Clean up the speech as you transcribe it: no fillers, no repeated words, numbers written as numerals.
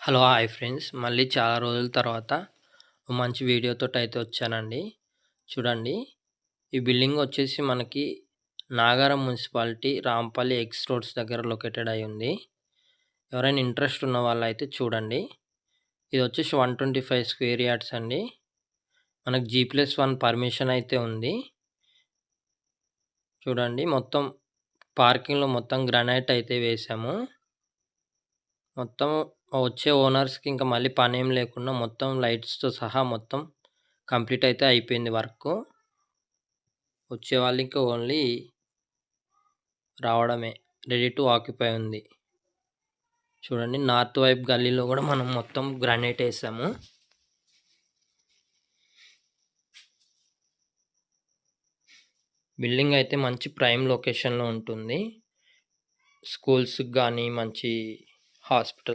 Hello! Hi friends. మళ్ళీ చాలా రోజుల తర్వాత ఓ మంచి వీడియోతోటైతే వచ్చానండి. చూడండి, ఈ బిల్డింగ్ వచ్చేసి మనకి Nagaram municipality Rampalli X roads దగ్గర లొకేటెడ్ అయి ఉంది. ఎవరైనా ఇంట్రెస్ట్ ఉన్న వాళ్ళైతే చూడండి. ఇది వచ్చేసి 125 స్క్వేర్ యార్డ్స్ అండి. మనకు G+1 పర్మిషన్ అయితే ఉంది. చూడండి, మొత్తం పార్కింగ్‌లో మొత్తం గ్రానైట్ అయితే వేశాము. మొత్తం వచ్చే ఓనర్స్‌కి ఇంక మళ్ళీ పనేం లేకుండా మొత్తం లైట్స్‌తో సహా మొత్తం కంప్లీట్ అయితే అయిపోయింది వర్కు. వచ్చేవాళ్ళు ఇంక ఓన్లీ రావడమే. రెడీ టు ఆక్యుపై ఉంది. చూడండి, నార్త్ వైపు గల్లీలో కూడా మనం మొత్తం గ్రానైట్ ఏసాము. బిల్డింగ్ అయితే మంచి ప్రైమ్ లొకేషన్‌లో ఉంటుంది. స్కూల్స్‌కి గానీ, మంచి హాస్పిటల్